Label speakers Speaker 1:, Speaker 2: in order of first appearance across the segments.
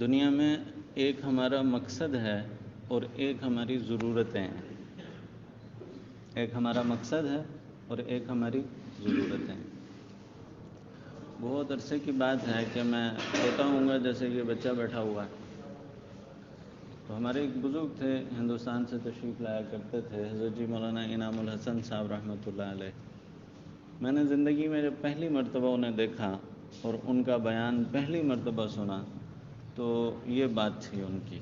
Speaker 1: دنیا میں ایک ہمارا مقصد ہے اور ایک ہماری ضرورتیں ہیں. ایک ہمارا مقصد ہے اور ایک ہماری ضرورتیں ہیں. بہت عرصے کی بات ہے کہ میں سوتا ہوں گا جیسے کہ بچہ بیٹھا ہوا ہے. تو ہمارے ایک بزرگ تھے، ہندوستان سے تشریف لایا کرتے تھے، حضرت جی مولانا انعام الحسن صاحب رحمۃ اللہ علیہ. میں نے زندگی میں جب پہلی مرتبہ انہیں دیکھا اور ان کا بیان پہلی مرتبہ سنا تو یہ بات تھی ان کی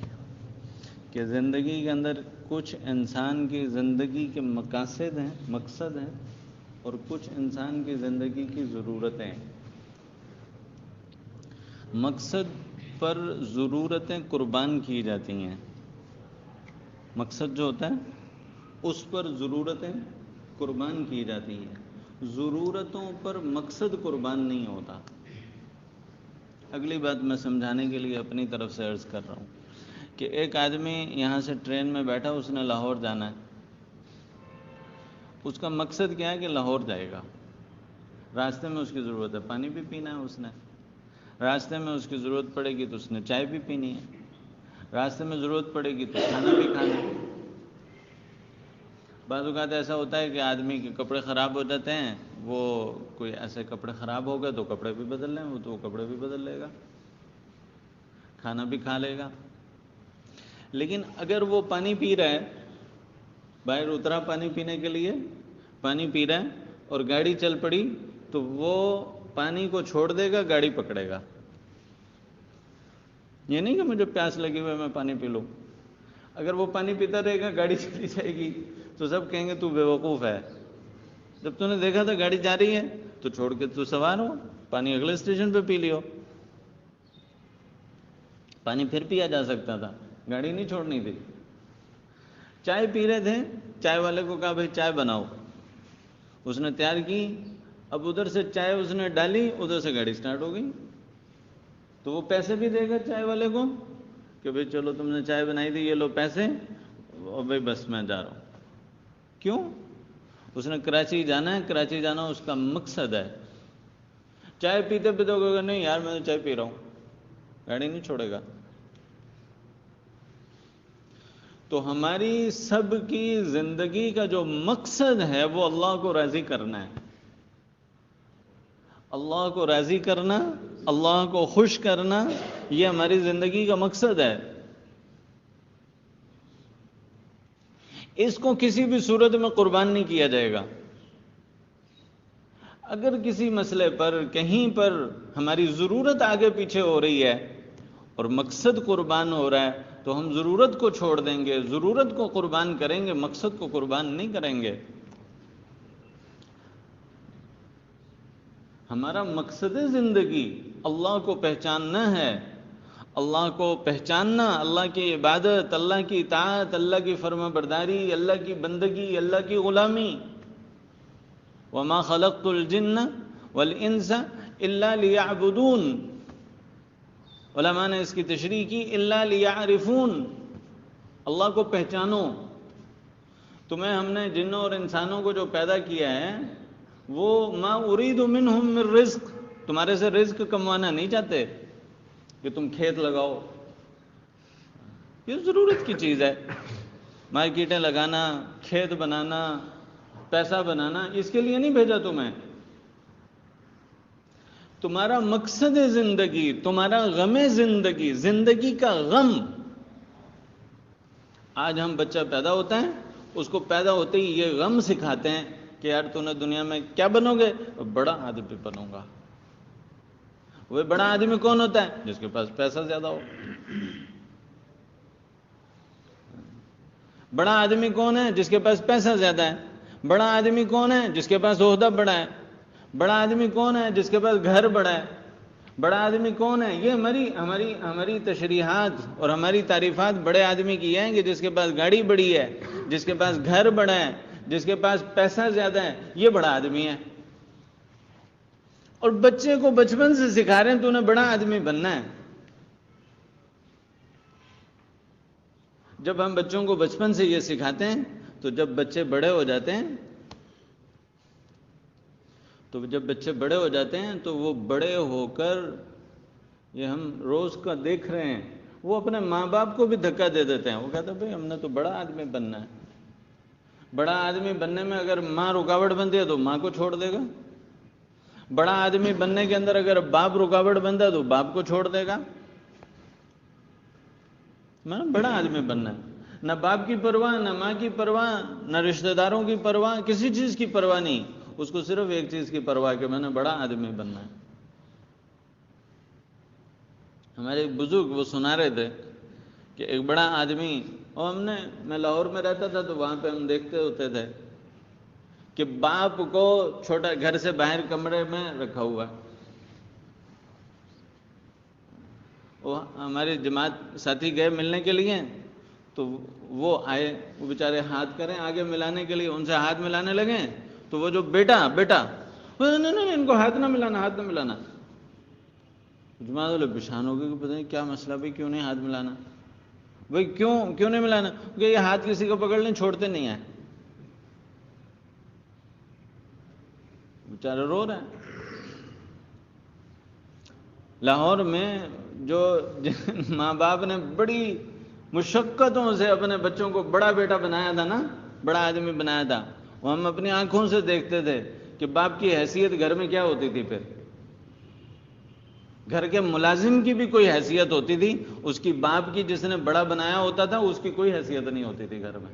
Speaker 1: کہ زندگی کے اندر کچھ انسان کی زندگی کے مقصد ہیں اور کچھ انسان کی زندگی کی ضرورتیں ہیں. مقصد پر ضرورتیں قربان کی جاتی ہیں. مقصد جو ہوتا ہے اس پر ضرورتیں قربان کی جاتی ہیں. ضرورتوں پر مقصد قربان نہیں ہوتا. اگلی بات میں سمجھانے کے لیے اپنی طرف سے عرض کر رہا ہوں کہ ایک آدمی یہاں سے ٹرین میں بیٹھا، اس نے لاہور جانا ہے. اس کا مقصد کیا ہے کہ لاہور جائے گا. راستے میں اس کی ضرورت ہے، پانی بھی پینا ہے اس نے. راستے میں اس کی ضرورت پڑے گی تو اس نے چائے بھی پینی ہے. راستے میں ضرورت پڑے گی تو کھانا بھی کھانا ہے. بعض اوقات ایسا ہوتا ہے کہ آدمی کے کپڑے خراب ہو جاتے ہیں، وہ کوئی ایسے کپڑے خراب ہو گئے تو کپڑے بھی بدل لیں، وہ تو وہ کپڑے بھی بدل لے گا، کھانا بھی کھا لے گا. لیکن اگر وہ پانی پی رہا ہے، باہر اترا پانی پینے کے لیے، پانی پی رہا ہے اور گاڑی چل پڑی تو وہ پانی کو چھوڑ دے گا، گاڑی پکڑے گا. یہ نہیں کہ مجھے پیاس لگی ہوئی میں پانی پی لوں. اگر وہ پانی پیتا رہے گا، گاڑی چلی جائے گی تو سب کہیں گے تو بے وقوف ہے. جب تو نے دیکھا تھا گاڑی جا رہی ہے تو چھوڑ کے تو سوار ہو، پانی اگلے اسٹیشن پہ پی لیو. پانی پھر پیا جا سکتا تھا، گاڑی نہیں چھوڑنی تھی. چائے پی رہے تھے، چائے والے کو کہا بھائی چائے بناؤ. اس نے تیار کی، اب ادھر سے چائے اس نے ڈالی، ادھر سے گاڑی سٹارٹ ہو گئی. تو وہ پیسے بھی دے گا چائے والے کو کہ بھئی چلو تم نے چائے بنائی تھی، یہ لو پیسے، اور بھئی بس میں جا رہا ہوں. کیوں؟ اس نے کراچی جانا ہے، کراچی جانا اس کا مقصد ہے. چائے پیتے پیتے کہے گا نہیں یار میں تو چائے پی رہا ہوں، گاڑی نہیں چھوڑے گا. تو ہماری سب کی زندگی کا جو مقصد ہے وہ اللہ کو راضی کرنا ہے. اللہ کو راضی کرنا، اللہ کو خوش کرنا، یہ ہماری زندگی کا مقصد ہے. اس کو کسی بھی صورت میں قربان نہیں کیا جائے گا. اگر کسی مسئلے پر کہیں پر ہماری ضرورت آگے پیچھے ہو رہی ہے اور مقصد قربان ہو رہا ہے تو ہم ضرورت کو چھوڑ دیں گے، ضرورت کو قربان کریں گے، مقصد کو قربان نہیں کریں گے. ہمارا مقصد زندگی اللہ کو پہچاننا ہے. اللہ کو پہچاننا، اللہ کی عبادت، اللہ کی اطاعت، اللہ کی فرما برداری، اللہ کی بندگی، اللہ کی غلامی. وَمَا خَلَقْتُ الْجِنَّ وَالْإِنسَ إِلَّا لِيَعْبُدُونَ. علماء نے اس کی تشریح کی إِلَّا لِيَعْرِفُونَ. اللہ کو پہچانو. تمہیں ہم نے جنوں اور انسانوں کو جو پیدا کیا ہے وہ ما اريد منهم من رزق، تمہارے سے رزق کموانا نہیں چاہتے کہ تم کھیت لگاؤ. یہ ضرورت کی چیز ہے. مارکیٹیں لگانا، کھیت بنانا، پیسہ بنانا، اس کے لیے نہیں بھیجا تمہیں. تمہارا مقصد زندگی، تمہارا غم زندگی، زندگی کا غم. آج ہم بچہ پیدا ہوتا ہے، اس کو پیدا ہوتے ہی یہ غم سکھاتے ہیں کہ یار تو نے دنیا میں کیا بنو گے؟ بڑا آدمی بنوں گا. وہ بڑا آدمی کون ہوتا ہے؟ جس کے پاس پیسہ زیادہ ہو. بڑا آدمی کون ہے؟ جس کے پاس پیسہ زیادہ ہے. بڑا آدمی کون ہے؟ جس کے پاس عہدہ بڑا ہے. بڑا آدمی کون ہے؟ جس کے پاس گھر بڑا ہے. بڑا آدمی کون ہے؟ یہ ہماری تشریحات اور ہماری تعریفات بڑے آدمی کی ہیں کہ جس کے پاس گاڑی بڑی ہے، جس کے پاس گھر بڑا ہے، جس کے پاس پیسہ زیادہ ہے، یہ بڑا آدمی ہے. اور بچے کو بچپن سے سکھا رہے ہیں تو انہیں بڑا آدمی بننا ہے. جب ہم بچوں کو بچپن سے یہ سکھاتے ہیں تو جب بچے بڑے ہو جاتے ہیں تو وہ بڑے ہو کر یہ ہم روز کا دیکھ رہے ہیں. وہ اپنے ماں باپ کو بھی دھکا دے دیتے ہیں. وہ کہتے ہیں بھائی ہم نے تو بڑا آدمی بننا ہے. بڑا آدمی بننے میں اگر ماں رکاوٹ بنتی ہے تو ماں کو چھوڑ دے گا. بڑا آدمی بننے کے اندر اگر باپ رکاوٹ بنتا ہے تو باپ کو چھوڑ دے گا. بڑا آدمی بننا ہے. نہ باپ کی پرواہ، نہ ماں کی پرواہ، نہ رشتہ داروں کی پرواہ، کسی چیز کی پرواہ نہیں. اس کو صرف ایک چیز کی پرواہ کہ میں نے بڑا آدمی بننا ہے. ہمارے ایک بزرگ وہ سنا رہے تھے کہ ایک بڑا آدمی، اور میں لاہور میں رہتا تھا تو وہاں پہ ہم دیکھتے ہوتے تھے کہ باپ کو چھوٹا گھر سے باہر کمرے میں رکھا ہوا. وہ ہمارے جماعت ساتھی گئے ملنے کے لیے تو وہ آئے، وہ بیچارے ہاتھ کریں آگے ملانے کے لیے، ان سے ہاتھ ملانے لگے تو وہ جو بیٹا نہیں ان کو ہاتھ نہ ملانا، ہاتھ نہ ملانا. جماعت والے پریشان ہو گئے کہ پتہ نہیں کیا مسئلہ بھائی، کیوں نہیں ہاتھ ملانا؟ بھائی کیوں نہیں ملانا؟ کہ یہ ہاتھ کسی کو پکڑ لیں چھوڑتے نہیں ہیں. بیچارے رو رہے ہیں. لاہور میں جو ماں باپ نے بڑی مشقتوں سے اپنے بچوں کو بڑا بیٹا بنایا تھا نا، بڑا آدمی بنایا تھا، وہ ہم اپنی آنکھوں سے دیکھتے تھے کہ باپ کی حیثیت گھر میں کیا ہوتی تھی. پھر گھر کے ملازم کی بھی کوئی حیثیت ہوتی تھی، اس کی باپ کی جس نے بڑا بنایا ہوتا تھا اس کی کوئی حیثیت نہیں ہوتی تھی گھر میں.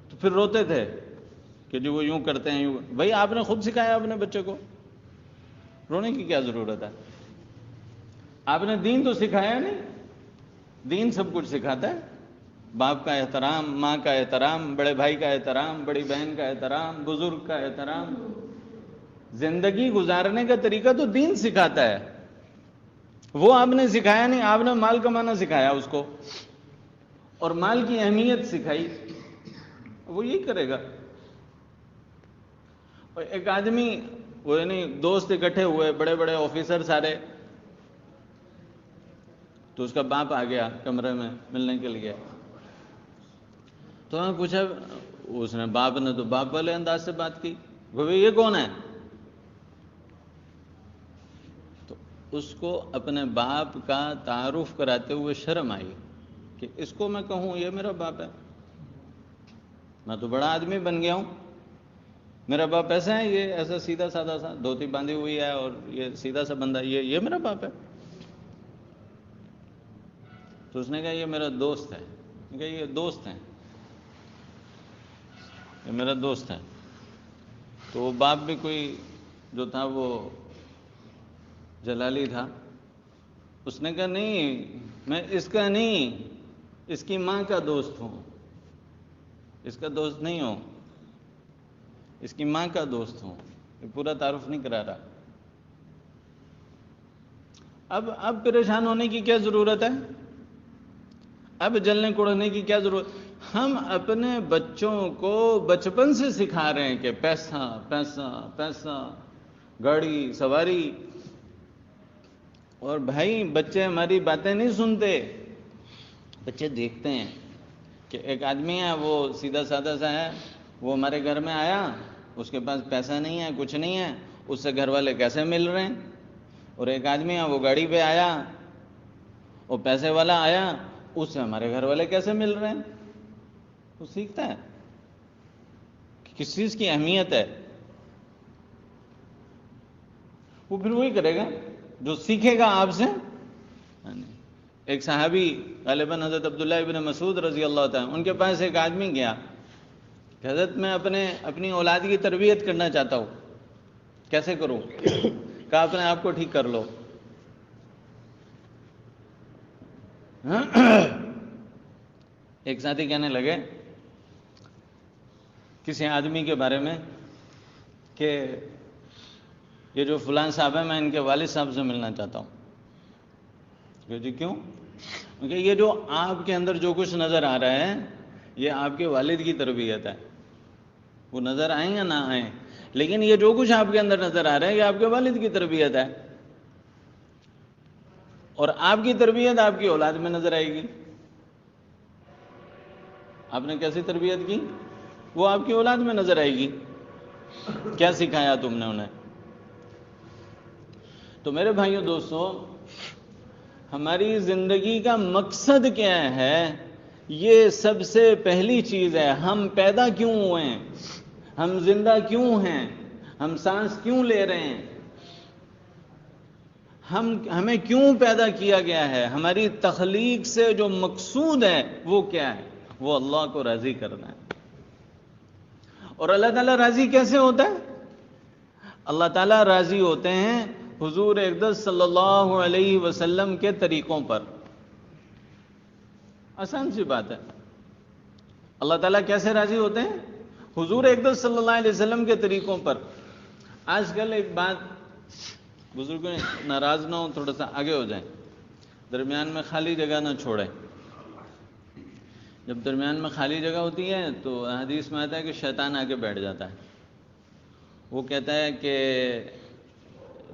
Speaker 1: تو پھر روتے تھے کہ جو وہ یوں کرتے ہیں یوں. بھائی آپ نے خود سکھایا اپنے بچے کو، رونے کی کیا ضرورت ہے؟ آپ نے دین تو سکھایا نہیں. دین سب کچھ سکھاتا ہے. باپ کا احترام، ماں کا احترام، بڑے بھائی کا احترام، بڑی بہن کا احترام، بزرگ کا احترام. زندگی گزارنے کا طریقہ تو دین سکھاتا ہے. وہ آپ نے سکھایا نہیں. آپ نے مال کمانا سکھایا اس کو اور مال کی اہمیت سکھائی. وہ یہی کرے گا. اور ایک آدمی وہ دوست اکٹھے ہوئے، بڑے بڑے آفیسر سارے، تو اس کا باپ آ گیا کمرے میں ملنے کے لیے. تو میں پوچھا، اس نے باپ نے تو باپ والے انداز سے بات کی، بھائی یہ کون ہے؟ تو اس کو اپنے باپ کا تعارف کراتے ہوئے شرم آئی کہ اس کو میں کہوں یہ میرا باپ ہے. میں تو بڑا آدمی بن گیا ہوں، میرا باپ ایسا ہے، یہ ایسا سیدھا سادہ سا دھوتی باندھی ہوئی ہے اور یہ سیدھا سا بندہ، یہ میرا باپ ہے. تو اس نے کہا یہ میرا دوست ہے. میں کہا یہ دوست ہیں، یہ میرا دوست ہے. تو وہ باپ بھی کوئی جو تھا وہ جلالی تھا. اس نے کہا نہیں، میں اس کا نہیں، اس کی ماں کا دوست ہوں. اس کا دوست نہیں ہوں، اس کی ماں کا دوست ہوں. یہ پورا تعارف نہیں کرا رہا. اب پریشان ہونے کی کیا ضرورت ہے؟ اب جلنے کوڑنے کی کیا ضرورت؟ ہم اپنے بچوں کو بچپن سے سکھا رہے ہیں کہ پیسہ پیسہ پیسہ، گاڑی سواری. اور بھائی بچے ہماری باتیں نہیں سنتے. بچے دیکھتے ہیں کہ ایک آدمی ہے وہ سیدھا سادہ سا ہے، وہ ہمارے گھر میں آیا، اس کے پاس پیسہ نہیں ہے، کچھ نہیں ہے، اس سے گھر والے کیسے مل رہے ہیں. اور ایک آدمی ہے وہ گاڑی پہ آیا، وہ پیسے والا آیا، اس سے ہمارے گھر والے کیسے مل رہے ہیں. وہ سیکھتا ہے کہ کس چیز کی اہمیت ہے. وہ پھر وہی کرے گا جو سیکھے گا آپ سے. ایک صحابی غالباً حضرت عبداللہ ابن مسعود رضی اللہ تعالیٰ، ان کے پاس ایک آدمی گیا کہ حضرت میں اپنی اولاد کی تربیت کرنا چاہتا ہوں، کیسے کروں؟ کہا اپنے آپ کو ٹھیک کر لو. ایک ساتھی کہنے لگے کسی آدمی کے بارے میں کہ یہ جو فلاں صاحب ہے میں ان کے والد صاحب سے ملنا چاہتا ہوں. کہ جی کیوں؟ کہ یہ جو آپ کے اندر جو کچھ نظر آ رہا ہے یہ آپ کے والد کی تربیت ہے. وہ نظر آئیں یا نہ آئیں، لیکن یہ جو کچھ آپ کے اندر نظر آ رہا ہے یہ آپ کے والد کی تربیت ہے. اور آپ کی تربیت آپ کی اولاد میں نظر آئے گی. آپ نے کیسی تربیت کی وہ آپ کی اولاد میں نظر آئے گی. کیا سکھایا تم نے انہیں؟ تو میرے بھائیوں دوستو، ہماری زندگی کا مقصد کیا ہے؟ یہ سب سے پہلی چیز ہے. ہم پیدا کیوں ہوئے ہیں؟ ہم زندہ کیوں ہیں؟ ہم سانس کیوں لے رہے ہیں؟ ہمیں کیوں پیدا کیا گیا ہے؟ ہماری تخلیق سے جو مقصود ہے وہ کیا ہے؟ وہ اللہ کو راضی کرنا ہے. اور اللہ تعالیٰ راضی کیسے ہوتا ہے؟ اللہ تعالیٰ راضی ہوتے ہیں حضور اقدس صلی اللہ علیہ وسلم کے طریقوں پر. آسان سی بات ہے. اللہ تعالیٰ کیسے راضی ہوتے ہیں؟ حضور اقدس صلی اللہ علیہ وسلم کے طریقوں پر. آج کل ایک بات، بزرگوں ناراض نہ ہو، تھوڑا سا آگے ہو جائیں، درمیان میں خالی جگہ نہ چھوڑیں. جب درمیان میں خالی جگہ ہوتی ہے تو حدیث میں آتا ہے کہ شیطان آ کے بیٹھ جاتا ہے. وہ کہتا ہے کہ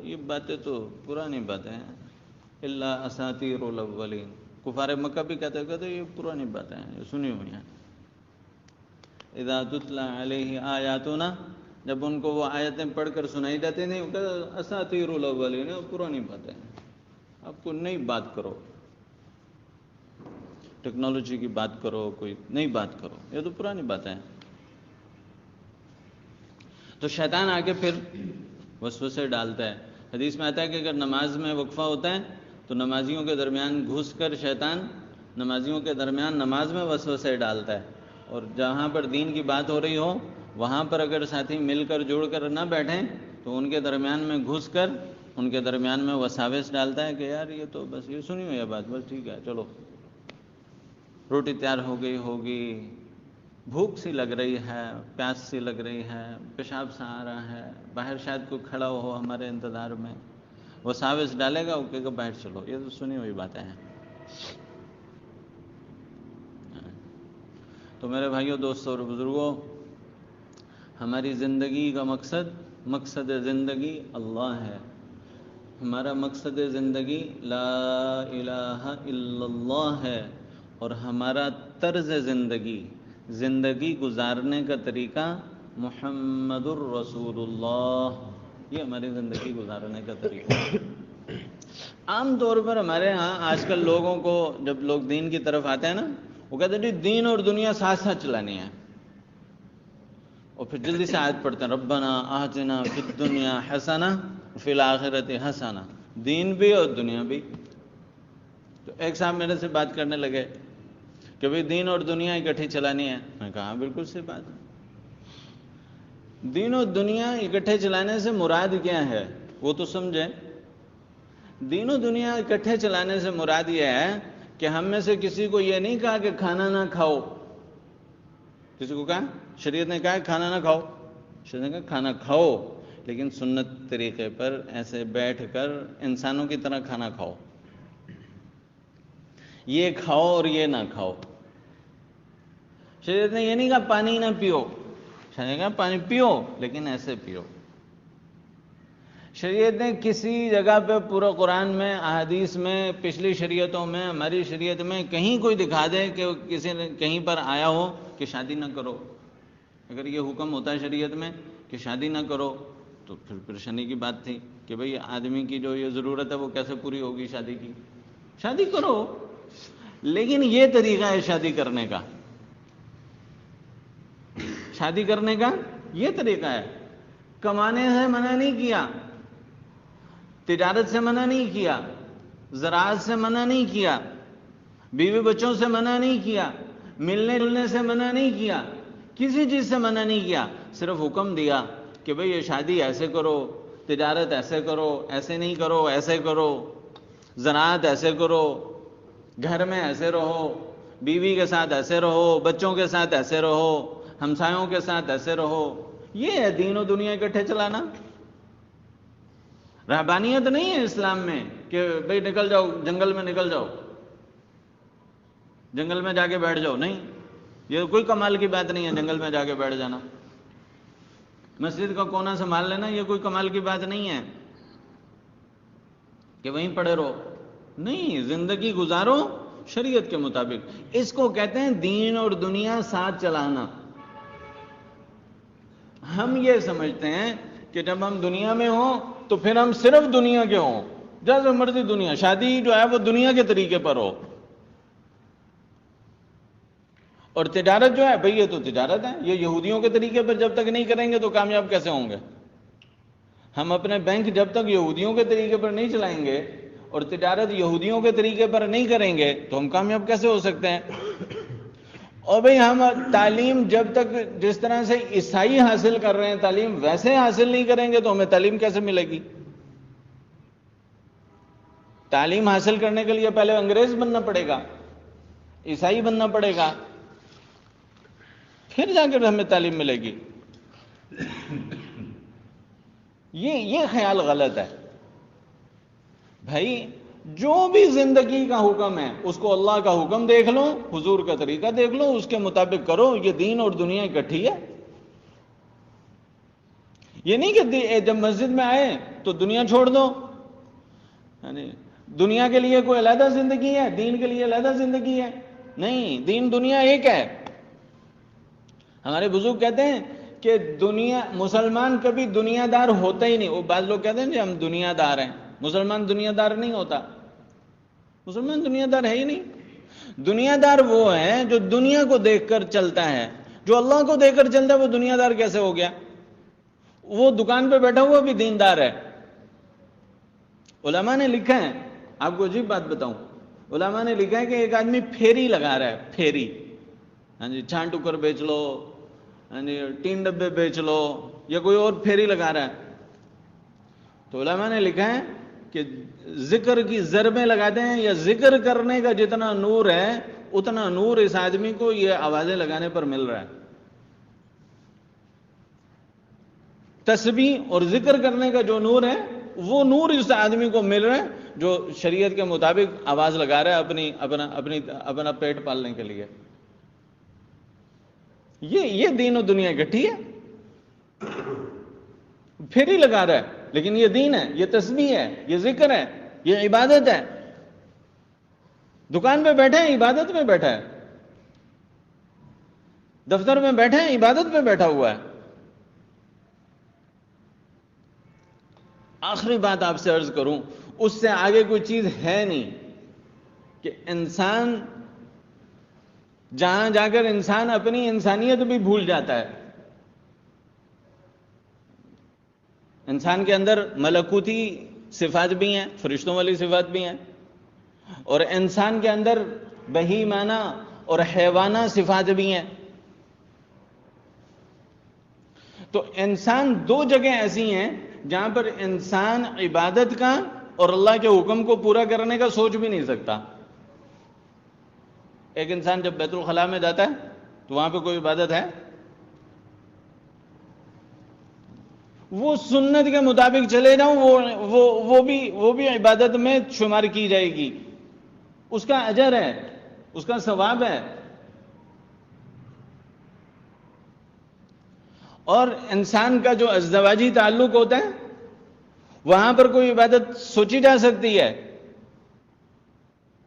Speaker 1: یہ باتیں تو پرانی باتیں ہیں، الا اساطیر الاولین. کفار مکہ بھی کہتے ہیں یہ پرانی باتیں ہیں، یہ سنی ہوئی ہیں. اذا تتلی علیہ آیاتنا، جب ان کو وہ آیتیں پڑھ کر سنائی جاتی نہیں، وہ کہتے اساطیر الاولین، پرانی باتیں ہیں، آپ کو نئی بات کرو، ٹیکنالوجی کی بات کرو، کوئی نئی بات کرو، یہ تو پرانی باتیں ہیں. تو شیطان آ کے پھر وسوسے ڈالتا ہے. حدیث میں آتا ہے کہ اگر نماز میں وقفہ ہوتا ہے تو نمازیوں کے درمیان گھس کر شیطان نمازیوں کے درمیان نماز میں وسوسے ڈالتا ہے. اور جہاں پر دین کی بات ہو رہی ہو وہاں پر اگر ساتھی مل کر جوڑ کر نہ بیٹھیں تو ان کے درمیان میں گھس کر ان کے درمیان میں وساوس ڈالتا ہے کہ یار یہ تو بس یہ سنی ہوئی ہے بات، بس ٹھیک ہے چلو، روٹی تیار ہو گئی ہوگی، بھوک سی لگ رہی ہے، پیاس سی لگ رہی ہے، پیشاب سا آ رہا ہے، باہر شاید کوئی کھڑا ہو ہمارے انتظار میں، وساوس ڈالے گا، وہ کہے گا باہر چلو، یہ تو سنی ہوئی باتیں ہیں. تو میرے بھائیوں، دوستوں اور بزرگوں، ہماری زندگی کا مقصد زندگی اللہ ہے. ہمارا مقصد زندگی لا الہ الا اللہ ہے. اور ہمارا طرز زندگی گزارنے کا طریقہ محمد الرسول اللہ، یہ ہماری زندگی گزارنے کا طریقہ ہے. عام طور پر ہمارے ہاں آج کل لوگوں کو، جب لوگ دین کی طرف آتے ہیں نا، وہ کہتے ہیں دین اور دنیا ساتھ ساتھ چلانی ہے، اور پھر جلدی سے آیت پڑھتے ہیں ربنا آتنا فی الدنیا حسنہ وفی الآخرۃ حسنہ، دین بھی اور دنیا بھی. تو ایک صاحب میرے سے بات کرنے لگے کہ بھئی دین اور دنیا اکٹھی چلانی ہے. میں نے کہا ہاں بالکل صحیح بات ہے. دین اور دنیا اکٹھے چلانے سے مراد کیا ہے وہ تو سمجھیں. دین و دنیا اکٹھے چلانے سے مراد یہ ہے کہ ہم میں سے کسی کو یہ نہیں کہا کہ کھانا نہ کھاؤ. کسی کو کہا؟ شریعت نے کہا کھانا نہ کھاؤ. شریعت نے کہا کھانا کھاؤ لیکن سنت طریقے پر ایسے بیٹھ کر انسانوں کی طرح کھانا کھاؤ. یہ کھاؤ اور یہ نہ کھاؤ. شریعت نے یہ نہیں کہا پانی نہ پیو. شریعت نے کہا پانی پیو لیکن ایسے پیو. شریعت نے کسی جگہ پہ پورا قرآن میں، احادیث میں، پچھلی شریعتوں میں، ہماری شریعت میں کہیں کوئی دکھا دے کہ کسی نے کہیں پر آیا ہو کہ شادی نہ کرو. اگر یہ حکم ہوتا ہے شریعت میں کہ شادی نہ کرو تو پھر پریشانی کی بات تھی کہ بھئی آدمی کی جو یہ ضرورت ہے وہ کیسے پوری ہوگی شادی کی. شادی کرو لیکن یہ طریقہ ہے شادی کرنے کا. شادی کرنے کا یہ طریقہ ہے. کمانے سے منع نہیں کیا، تجارت سے منع نہیں کیا، زراعت سے منع نہیں کیا، بیوی بچوں سے منع نہیں کیا، ملنے جلنے سے منع نہیں کیا، کسی چیز سے منع نہیں کیا. صرف حکم دیا کہ بھئی یہ شادی ایسے کرو، تجارت ایسے کرو، ایسے نہیں کرو، ایسے کرو، زراعت ایسے کرو، گھر میں ایسے رہو، بیوی کے ساتھ ایسے رہو، بچوں کے ساتھ ایسے رہو، ہمسایوں کے ساتھ ایسے رہو. یہ ہے دین و دنیا اکٹھے چلانا. رہبانیت نہیں ہے اسلام میں کہ بھئی نکل جاؤ جنگل میں، نکل جاؤ جنگل میں جا کے بیٹھ جاؤ. نہیں، یہ کوئی کمال کی بات نہیں ہے جنگل میں جا کے بیٹھ جانا. مسجد کا کونا سنبھال لینا یہ کوئی کمال کی بات نہیں ہے کہ وہیں پڑے رہو. نہیں، زندگی گزارو شریعت کے مطابق. اس کو کہتے ہیں دین اور دنیا ساتھ چلانا. ہم یہ سمجھتے ہیں کہ جب ہم دنیا میں ہوں تو پھر ہم صرف دنیا کے ہوں، جیسے مرضی دنیا، شادی جو ہے وہ دنیا کے طریقے پر ہو، اور تجارت جو ہے بھئی یہ تو تجارت ہے، یہ یہودیوں کے طریقے پر جب تک نہیں کریں گے تو کامیاب کیسے ہوں گے؟ ہم اپنے بینک جب تک یہودیوں کے طریقے پر نہیں چلائیں گے اور تجارت یہودیوں کے طریقے پر نہیں کریں گے تو ہم کامیاب کیسے ہو سکتے ہیں؟ اور بھئی ہم تعلیم جب تک جس طرح سے عیسائی حاصل کر رہے ہیں تعلیم ویسے حاصل نہیں کریں گے تو ہمیں تعلیم کیسے ملے گی؟ تعلیم حاصل کرنے کے لیے پہلے انگریز بننا پڑے گا، عیسائی بننا پڑے گا، پھر جا کر ہمیں تعلیم ملے گی۔ یہ خیال غلط ہے بھائی۔ جو بھی زندگی کا حکم ہے اس کو اللہ کا حکم دیکھ لو، حضور کا طریقہ دیکھ لو، اس کے مطابق کرو، یہ دین اور دنیا اکٹھی ہے۔ یہ نہیں کہ جب مسجد میں آئے تو دنیا چھوڑ دو، دنیا کے لیے کوئی علیحدہ زندگی ہے، دین کے لیے علیحدہ زندگی ہے، نہیں، دین دنیا ایک ہے۔ ہمارے بزرگ کہتے ہیں کہ مسلمان کبھی دنیا دار ہوتا ہی نہیں۔ وہ بعض لوگ کہتے ہیں کہ ہم دنیا دار ہیں، مسلمان دنیا دار نہیں ہوتا، مسلمان دنیا دار ہے ہی نہیں۔ دنیا دار وہ ہے جو دنیا کو دیکھ کر چلتا ہے، جو اللہ کو دیکھ کر چلتا ہے وہ دنیا دار کیسے ہو گیا؟ وہ دکان پہ بیٹھا ہوا بھی دیندار ہے۔ علماء نے لکھا ہے، آپ کو عجیب بات بتاؤں، علماء نے لکھا ہے کہ ایک آدمی پھیری لگا رہا ہے، پھیری، ہاں جی، چھان ٹکر بیچ لو، ہاں جی، ٹین ڈبے بیچ لو، یا کوئی اور پھیری لگا رہا ہے، تو علماء نے لکھا ہے کہ ذکر کی ضربیں لگاتے ہیں، یا ذکر کرنے کا جتنا نور ہے اتنا نور اس آدمی کو یہ آوازیں لگانے پر مل رہا ہے۔ تسبیح اور ذکر کرنے کا جو نور ہے وہ نور اس آدمی کو مل رہا ہے جو شریعت کے مطابق آواز لگا رہا ہے اپنا پیٹ پالنے کے لیے۔ یہ دین و دنیا اکٹھی ہے، پھر ہی لگا رہا ہے، لیکن یہ دین ہے، یہ تسبیح ہے، یہ ذکر ہے، یہ عبادت ہے۔ دکان پہ بیٹھے ہیں، عبادت میں بیٹھا ہے، دفتر میں بیٹھے ہیں، عبادت میں بیٹھا ہوا ہے۔ آخری بات آپ سے عرض کروں، اس سے آگے کوئی چیز ہے نہیں کہ انسان جہاں جا کر انسان اپنی انسانیت بھی بھول جاتا ہے۔ انسان کے اندر ملکوتی صفات بھی ہیں، فرشتوں والی صفات بھی ہیں، اور انسان کے اندر بہیمانہ اور حیوانہ صفات بھی ہیں۔ تو انسان دو جگہ ایسی ہیں جہاں پر انسان عبادت کا اور اللہ کے حکم کو پورا کرنے کا سوچ بھی نہیں سکتا۔ ایک انسان جب بیت الخلاء میں جاتا ہے تو وہاں پہ کوئی عبادت ہے؟ وہ سنت کے مطابق چلے جاؤں وہ بھی عبادت میں شمار کی جائے گی، اس کا اجر ہے، اس کا ثواب ہے۔ اور انسان کا جو ازدواجی تعلق ہوتا ہے وہاں پر کوئی عبادت سوچی جا سکتی ہے،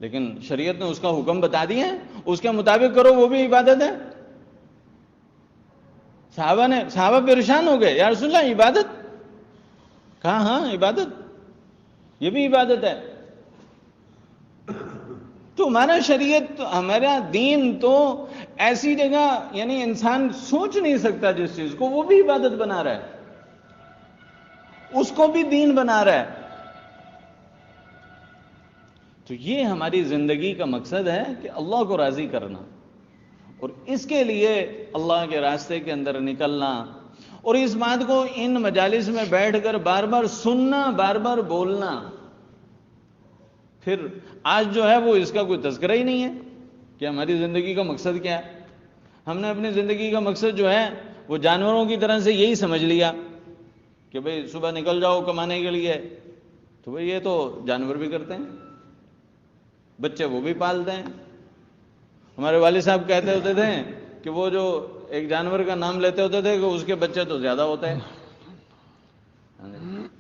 Speaker 1: لیکن شریعت نے اس کا حکم بتا دیا ہے، اس کے مطابق کرو، وہ بھی عبادت ہے۔ صحابہ پریشان ہو گئے، یا رسول اللہ عبادت؟ کہا ہاں عبادت، یہ بھی عبادت ہے۔ تو ہمارا شریعت، ہمارا دین تو ایسی جگہ، یعنی انسان سوچ نہیں سکتا جس چیز کو، وہ بھی عبادت بنا رہا ہے، اس کو بھی دین بنا رہا ہے۔ تو یہ ہماری زندگی کا مقصد ہے کہ اللہ کو راضی کرنا، اور اس کے لیے اللہ کے راستے کے اندر نکلنا، اور اس بات کو ان مجالس میں بیٹھ کر بار بار سننا، بار بار بولنا۔ پھر آج جو ہے وہ اس کا کوئی تذکرہ ہی نہیں ہے کہ ہماری زندگی کا مقصد کیا ہے۔ ہم نے اپنی زندگی کا مقصد جو ہے وہ جانوروں کی طرح سے یہی سمجھ لیا کہ بھئی صبح نکل جاؤ کمانے کے لیے، تو بھئی یہ تو جانور بھی کرتے ہیں، بچے وہ بھی پالتے ہیں۔ ہمارے والد صاحب کہتے ہوتے تھے کہ وہ جو ایک جانور کا نام لیتے ہوتے تھے کہ اس کے بچے تو زیادہ ہوتے ہیں،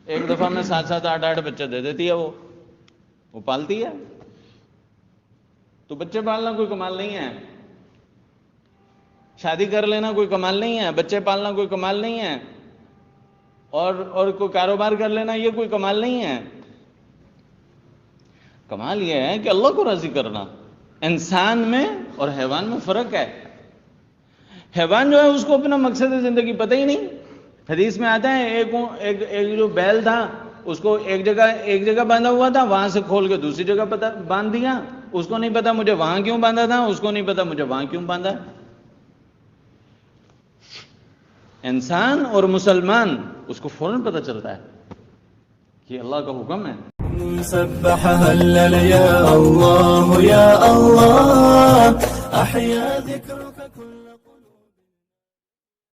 Speaker 1: ایک دفعہ میں 7-7 8-8 بچے دے دیتی ہے، وہ پالتی ہے۔ تو بچے پالنا کوئی کمال نہیں ہے، شادی کر لینا کوئی کمال نہیں ہے، بچے پالنا کوئی کمال نہیں ہے۔ اور کوئی کاروبار کر لینا یہ کوئی کمال نہیں ہے. کمال یہ ہے کہ اللہ کو راضی کرنا. انسان میں اور حیوان میں فرق ہے. حیوان جو ہے اس کو اپنا مقصد زندگی پتہ ہی نہیں. حدیث میں آتا ہے ایک جو بیل تھا اس کو ایک جگہ باندھا ہوا تھا, وہاں سے کھول کے دوسری جگہ باندھ دیا. اس کو نہیں پتا مجھے وہاں کیوں باندھا تھا, اس کو نہیں پتا مجھے وہاں کیوں باندھا. انسان اور مسلمان اس کو فوراً پتہ چلتا ہے کہ اللہ کا حکم ہے.
Speaker 2: سبح هلل يا الله يا الله أحيا